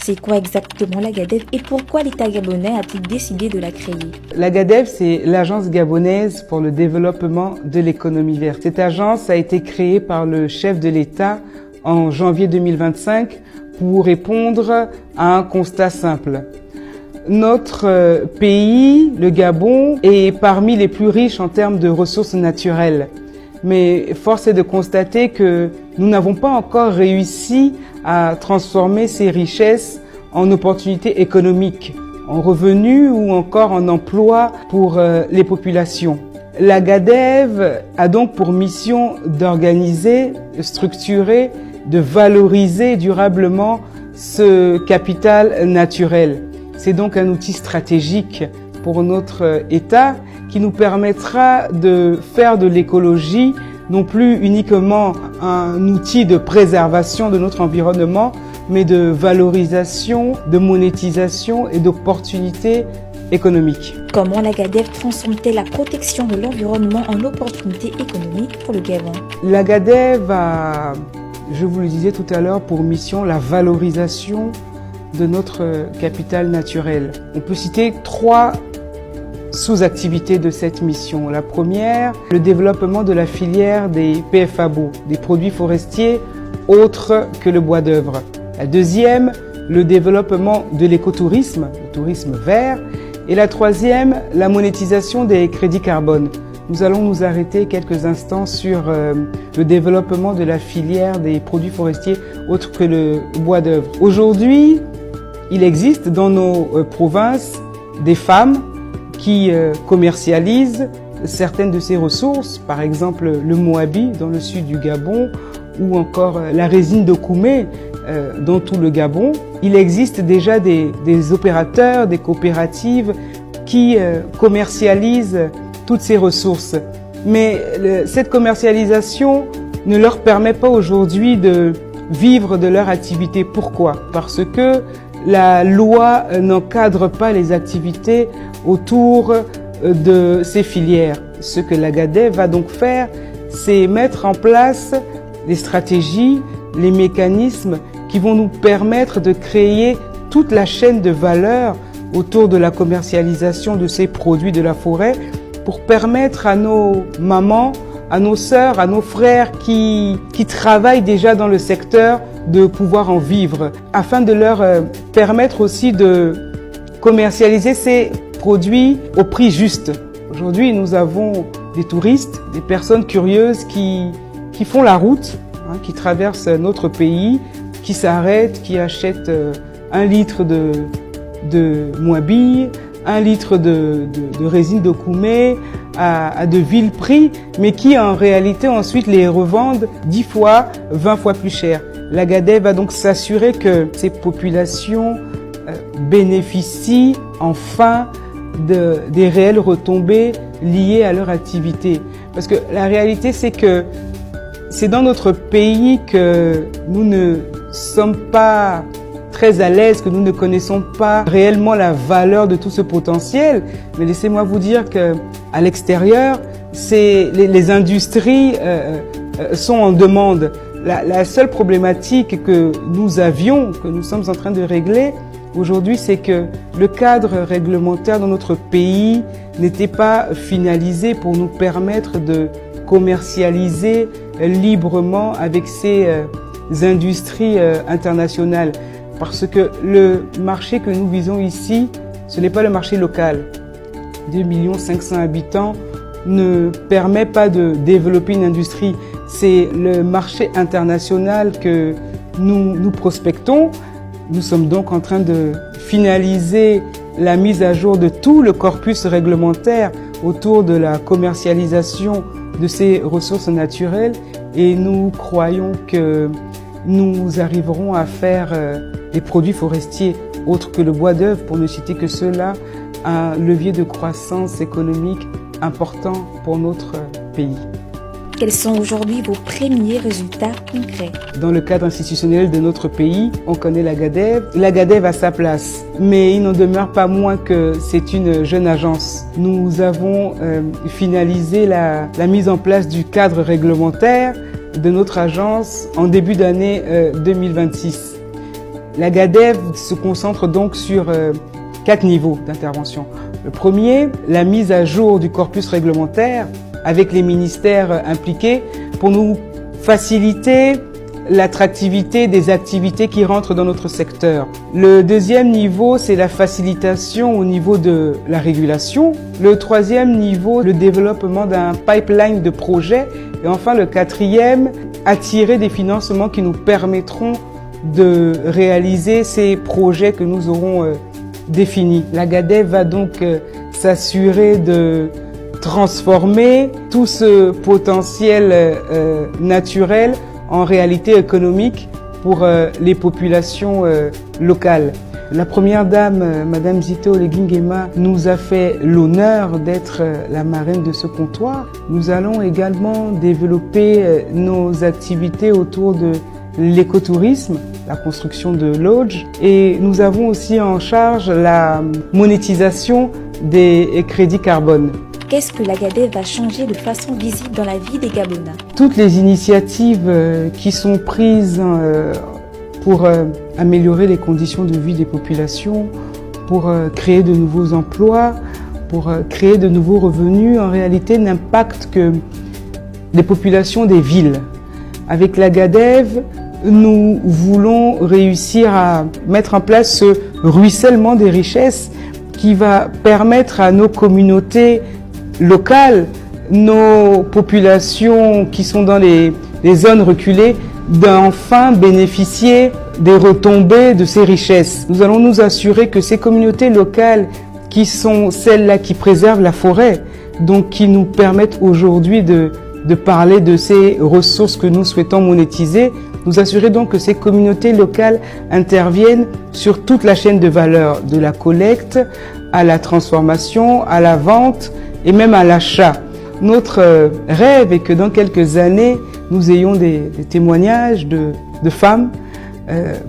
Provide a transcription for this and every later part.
C'est quoi exactement la GADEV et pourquoi l'État gabonais a-t-il décidé de la créer? La GADEV, c'est l'Agence gabonaise pour le développement de l'économie verte. Cette agence a été créée par le chef de l'État en janvier 2025 pour répondre à un constat simple. Notre pays, le Gabon, est parmi les plus riches en termes de ressources naturelles. Mais force est de constater que nous n'avons pas encore réussi à transformer ces richesses en opportunités économiques, en revenus ou encore en emplois pour les populations. La GADEV a donc pour mission d'organiser, de structurer, de valoriser durablement ce capital naturel. C'est donc un outil stratégique pour notre État qui nous permettra de faire de l'écologie non plus uniquement un outil de préservation de notre environnement, mais de valorisation, de monétisation et d'opportunités économiques. Comment la GADEV transforme-t-elle la protection de l'environnement en opportunités économiques pour le Gabon? La GADEV a, je vous le disais tout à l'heure, pour mission la valorisation de notre capital naturel. On peut citer 3 sous-activités de cette mission. La première, le développement de la filière des PFABO, des produits forestiers autres que le bois d'œuvre. La deuxième, le développement de l'écotourisme, le tourisme vert. Et la troisième, la monétisation des crédits carbone. Nous allons nous arrêter quelques instants sur le développement de la filière des produits forestiers autres que le bois d'œuvre. Aujourd'hui, il existe dans nos provinces des femmes qui commercialisent certaines de ces ressources, par exemple le moabi dans le sud du Gabon ou encore la résine de Koumé dans tout le Gabon. Il existe déjà des opérateurs, des coopératives qui commercialisent toutes ces ressources. Mais cette commercialisation ne leur permet pas aujourd'hui de vivre de leur activité. Pourquoi? Parce que la loi n'encadre pas les activités autour de ces filières. Ce que la GADEV va donc faire, c'est mettre en place les stratégies, les mécanismes qui vont nous permettre de créer toute la chaîne de valeur autour de la commercialisation de ces produits de la forêt pour permettre à nos mamans, à nos sœurs, à nos frères qui travaillent déjà dans le secteur de pouvoir en vivre, afin de leur permettre aussi de commercialiser ces produits au prix juste. Aujourd'hui, nous avons des touristes, des personnes curieuses qui font la route, qui traversent notre pays, qui s'arrêtent, qui achètent 1 litre de moabi, 1 litre de résine de Koumé à de vil prix, mais qui en réalité ensuite les revendent 10 fois, 20 fois plus cher. La GADEV va donc s'assurer que ces populations bénéficient enfin des réelles retombées liées à leur activité. Parce que la réalité, c'est que c'est dans notre pays que nous ne sommes pas très à l'aise, que nous ne connaissons pas réellement la valeur de tout ce potentiel. Mais laissez-moi vous dire qu'à l'extérieur, les industries sont en demande. La seule problématique que nous avions, que nous sommes en train de régler aujourd'hui, c'est que le cadre réglementaire dans notre pays n'était pas finalisé pour nous permettre de commercialiser librement avec ces industries internationales. Parce que le marché que nous visons ici, ce n'est pas le marché local. 2 500 000 habitants ne permet pas de développer une industrie. C'est le marché international que nous prospectons. Nous sommes donc en train de finaliser la mise à jour de tout le corpus réglementaire autour de la commercialisation de ces ressources naturelles et nous croyons que nous arriverons à faire des produits forestiers autres que le bois d'œuvre, pour ne citer que ceux-là, un levier de croissance économique important pour notre pays. Quels sont aujourd'hui vos premiers résultats concrets? Dans le cadre institutionnel de notre pays, on connaît la GADEV. La GADEV a sa place, mais il n'en demeure pas moins que c'est une jeune agence. Nous avons finalisé la mise en place du cadre réglementaire de notre agence en début d'année 2026. La GADEV se concentre donc sur 4 niveaux d'intervention. Le premier, la mise à jour du corpus réglementaire avec les ministères impliqués pour nous faciliter l'attractivité des activités qui rentrent dans notre secteur. Le deuxième niveau, c'est la facilitation au niveau de la régulation. Le troisième niveau, le développement d'un pipeline de projets. Et enfin, le quatrième, attirer des financements qui nous permettront de réaliser ces projets que nous aurons définis. La GADEV va donc s'assurer de transformer tout ce potentiel naturel en réalité économique pour les populations locales. La première dame, Madame Zité Olegui-Nguema, nous a fait l'honneur d'être la marraine de ce comptoir. Nous allons également développer nos activités autour de l'écotourisme, la construction de lodges, et nous avons aussi en charge la monétisation des crédits carbone. Qu'est-ce que la GADEV va changer de façon visible dans la vie des Gabonais? Toutes les initiatives qui sont prises pour améliorer les conditions de vie des populations, pour créer de nouveaux emplois, pour créer de nouveaux revenus, en réalité n'impactent que les populations des villes. Avec la GADEV, nous voulons réussir à mettre en place ce ruissellement des richesses qui va permettre à nos communautés locales, nos populations qui sont dans les zones reculées, d'enfin bénéficier des retombées de ces richesses. Nous allons nous assurer que ces communautés locales, qui sont celles-là qui préservent la forêt, donc qui nous permettent aujourd'hui de parler de ces ressources que nous souhaitons monétiser, nous assurer donc que ces communautés locales interviennent sur toute la chaîne de valeur, de la collecte à la transformation, à la vente et même à l'achat. Notre rêve est que dans quelques années, nous ayons des témoignages de femmes,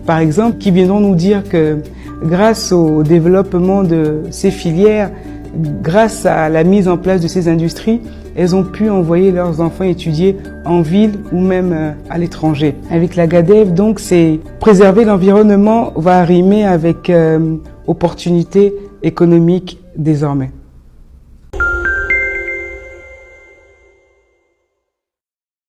par exemple, qui viendront nous dire que grâce au développement de ces filières, grâce à la mise en place de ces industries, elles ont pu envoyer leurs enfants étudier en ville ou même à l'étranger. Avec la GADEV, donc, c'est préserver l'environnement va rimer avec opportunités économiques désormais.